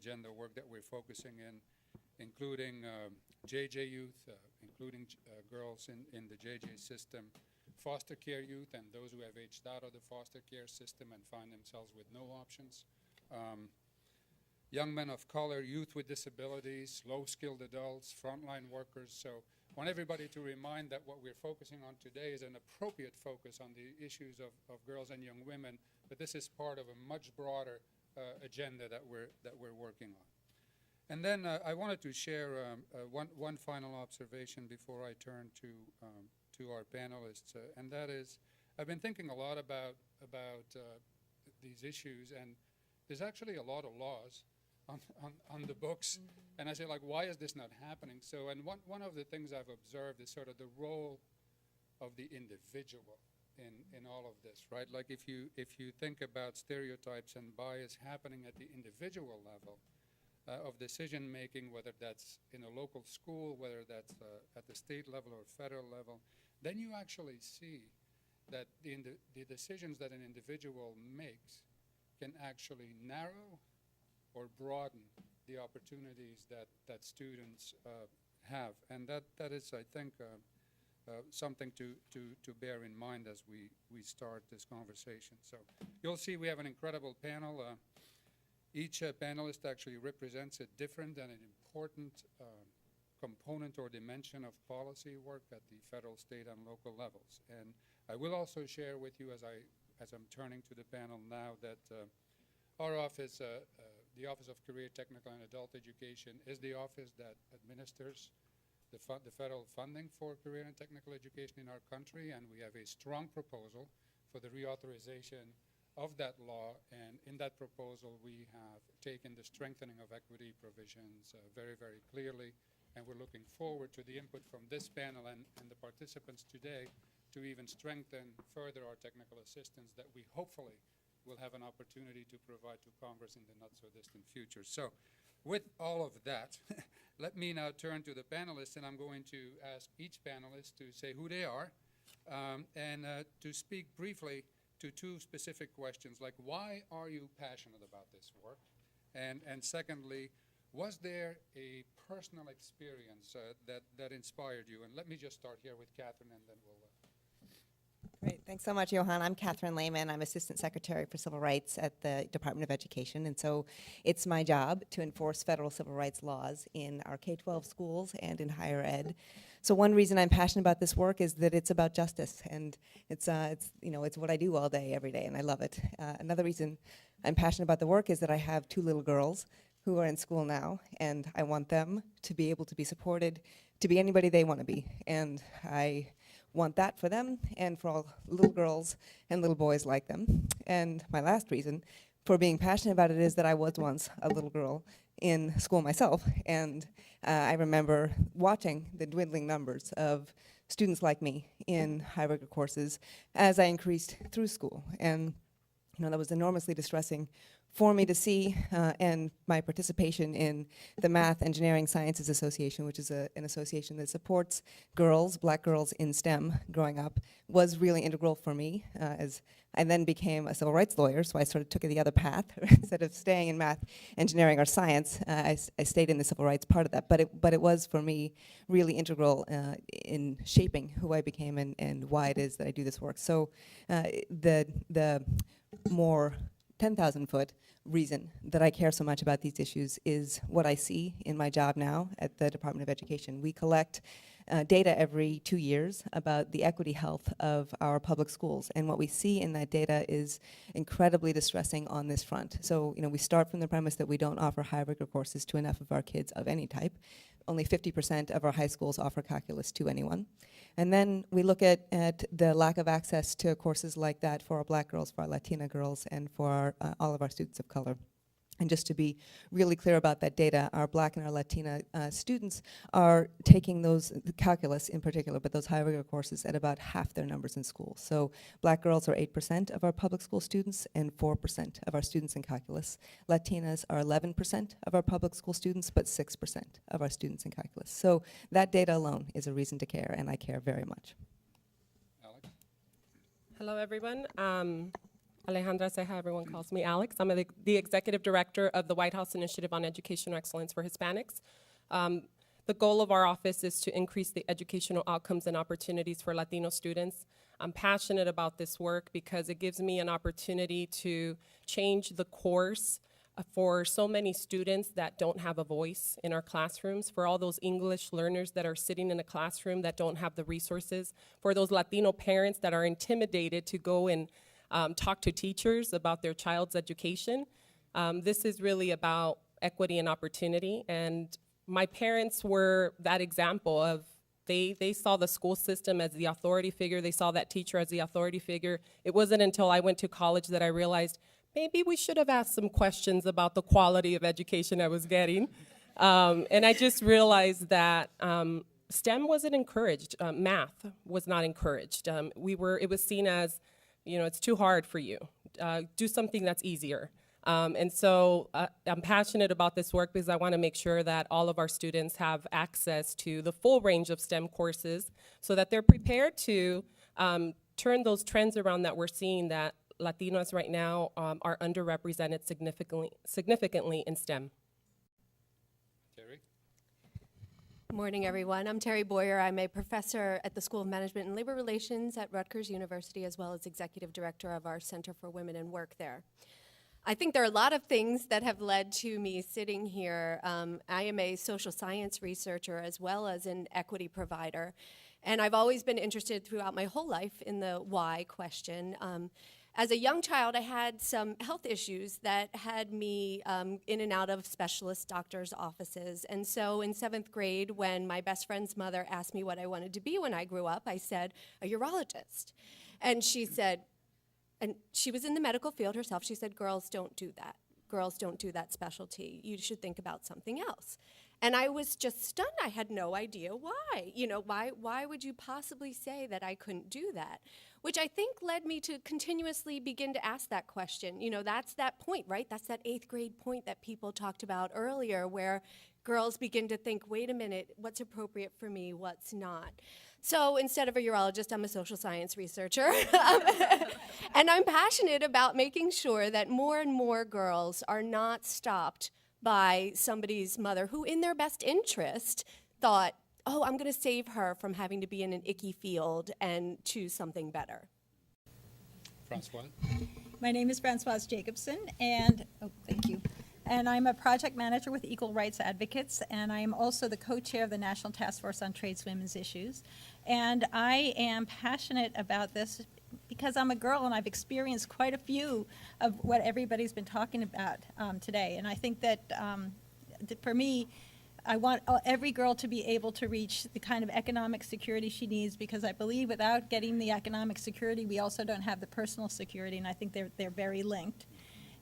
agenda work that we're focusing in, including JJ youth, including girls in the JJ system, foster care youth, and those who have aged out of the foster care system and find themselves with no options. Young men of color, youth with disabilities, low-skilled adults, frontline workers. So I want everybody to remind that what we're focusing on today is an appropriate focus on the issues of girls and young women, but this is part of a much broader agenda that we're working on. And then I wanted to share one final observation before I turn to our panelists, and that is, I've been thinking a lot about these issues, and there's actually a lot of laws on the books, and I say, like, why is this not happening? So, and one of the things I've observed is sort of the role of the individual in all of this, right? Like, if you think about stereotypes and bias happening at the individual level of decision making, whether that's in a local school, whether that's at the state level or federal level, then you actually see that the decisions that an individual makes can actually narrow or broaden the opportunities that students have. And that is, I think, something to bear in mind as we start this conversation. So you'll see we have an incredible panel. Each panelist actually represents a different and an important component or dimension of policy work at the federal, state, and local levels. And I will also share with you, as I'm turning to the panel now, that our office, the Office of Career, Technical, and Adult Education, is the office that administers the federal funding for career and technical education in our country, and we have a strong proposal for the reauthorization of that law, and in that proposal we have taken the strengthening of equity provisions very, very clearly, and we're looking forward to the input from this panel and the participants today to even strengthen further our technical assistance that we hopefully will have an opportunity to provide to Congress in the not-so-distant future. So with all of that, let me now turn to the panelists, and I'm going to ask each panelist to say who they are and to speak briefly to two specific questions, like, why are you passionate about this work? And secondly, was there a personal experience that inspired you? And let me just start here with Catherine, and then we'll... Great. Thanks so much, Johan. I'm Catherine Lehman. I'm Assistant Secretary for Civil Rights at the Department of Education. And so it's my job to enforce federal civil rights laws in our K-12 schools and in higher ed. So one reason I'm passionate about this work is that it's about justice. And it's what I do all day, every day, and I love it. Another reason I'm passionate about the work is that I have two little girls who are in school now, and I want them to be able to be supported, to be anybody they want to be. And I want that for them and for all little girls and little boys like them. And my last reason for being passionate about it is that I was once a little girl in school myself, and I remember watching the dwindling numbers of students like me in high rigor courses as I increased through school. And that was enormously distressing for me to see, and my participation in the Math, Engineering, Sciences Association, which is an association that supports girls, black girls in STEM growing up, was really integral for me, as I then became a civil rights lawyer, so I sort of took the other path. Instead of staying in math, engineering, or science, I stayed in the civil rights part of that, but it was for me really integral in shaping who I became and why it is that I do this work. So the more 10,000-foot reason that I care so much about these issues is what I see in my job now at the Department of Education. We collect data every 2 years about the equity health of our public schools, and what we see in that data is incredibly distressing on this front. So, we start from the premise that we don't offer high rigor courses to enough of our kids of any type. Only 50% of our high schools offer calculus to anyone. And then we look at the lack of access to courses like that for our black girls, for our Latina girls, and for all of our students of color. And just to be really clear about that data, our black and our Latina students are taking those, calculus in particular, but those high rigor courses at about half their numbers in school. So black girls are 8% of our public school students and 4% of our students in calculus. Latinas are 11% of our public school students, but 6% of our students in calculus. So that data alone is a reason to care, and I care very much. Alex? Hello, everyone. Alejandra Ceja, everyone calls me Alex. I'm the Executive Director of the White House Initiative on Educational Excellence for Hispanics. The goal of our office is to increase the educational outcomes and opportunities for Latino students. I'm passionate about this work because it gives me an opportunity to change the course for so many students that don't have a voice in our classrooms, for all those English learners that are sitting in a classroom that don't have the resources, for those Latino parents that are intimidated to go and talk to teachers about their child's education. This is really about equity and opportunity, and my parents were that example of they saw the school system as the authority figure, they saw that teacher as the authority figure. It wasn't until I went to college that I realized maybe we should have asked some questions about the quality of education I was getting. And I just realized that STEM wasn't encouraged, math was not encouraged. It was seen as, you know, it's too hard for you. Do something that's easier. And so I'm passionate about this work because I want to make sure that all of our students have access to the full range of STEM courses so that they're prepared to turn those trends around that we're seeing, that Latinos right now are underrepresented significantly in STEM. Terry? Good morning, everyone. I'm Terry Boyer. I'm a professor at the School of Management and Labor Relations at Rutgers University, as well as executive director of our Center for Women in Work there. I think there are a lot of things that have led to me sitting here. I am a social science researcher as well as an equity provider, and I've always been interested throughout my whole life in the why question. As a young child, I had some health issues that had me in and out of specialist doctors' offices. And so in 7th grade, when my best friend's mother asked me what I wanted to be when I grew up, I said, a urologist. And she said, and she was in the medical field herself, she said, girls don't do that. Girls don't do that specialty. You should think about something else. And I was just stunned. I had no idea why. You know, why would you possibly say that I couldn't do that? Which I think led me to continuously begin to ask that question. You know, that's that point, right? That's that 8th grade point that people talked about earlier, where girls begin to think, wait a minute, what's appropriate for me, what's not? So instead of a urologist, I'm a social science researcher. And I'm passionate about making sure that more and more girls are not stopped by somebody's mother who, in their best interest, thought, oh, I'm going to save her from having to be in an icky field and choose something better. Francois? My name is Francoise Jacobson, and thank you. And I'm a project manager with Equal Rights Advocates, and I am also the co-chair of the National Task Force on Trades Women's Issues. And I am passionate about this because I'm a girl and I've experienced quite a few of what everybody's been talking about today. And I think that for me, I want every girl to be able to reach the kind of economic security she needs, because I believe without getting the economic security, we also don't have the personal security, and I think they're very linked.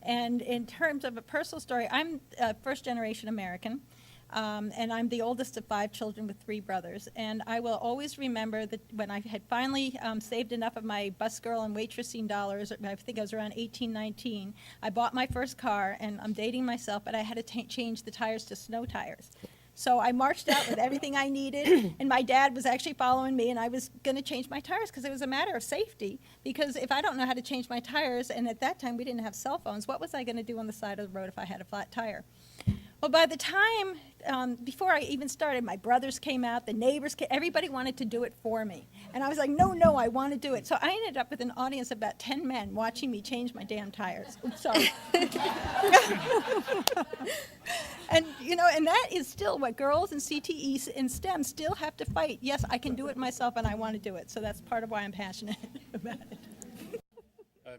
And in terms of a personal story, I'm a first-generation American, and I'm the oldest of 5 children with 3 brothers. And I will always remember that when I had finally saved enough of my busgirl and waitressing dollars, I think I was around 18, 19, I bought my first car, and I'm dating myself, but I had to change the tires to snow tires. So I marched out with everything I needed, and my dad was actually following me, and I was going to change my tires because it was a matter of safety. Because if I don't know how to change my tires, and at that time we didn't have cell phones, what was I going to do on the side of the road if I had a flat tire? Well, by the time, before I even started, my brothers came out, the neighbors came, everybody wanted to do it for me. And I was like, no, I want to do it. So I ended up with an audience of about 10 men watching me change my damn tires. Oops, sorry. And, you know, and that is still what girls in CTE and STEM still have to fight. Yes, I can do it myself, and I want to do it. So that's part of why I'm passionate about it.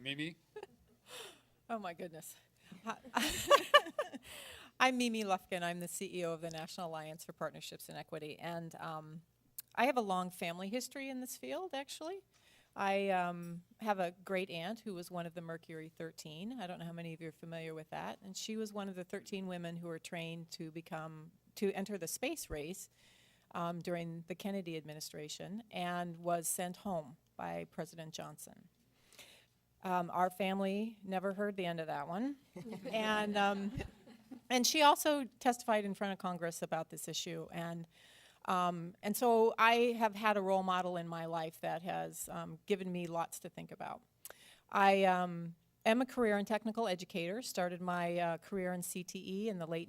Mimi? Oh, my goodness. I'm Mimi Lufkin. I'm the CEO of the National Alliance for Partnerships and Equity. And I have a long family history in this field, actually. I have a great aunt who was one of the Mercury 13. I don't know how many of you are familiar with that. And she was one of the 13 women who were trained to enter the space race during the Kennedy administration, and was sent home by President Johnson. Our family never heard the end of that one. And she also testified in front of Congress about this issue. And so I have had a role model in my life that has given me lots to think about. I am a career and technical educator, started my career in CTE in the late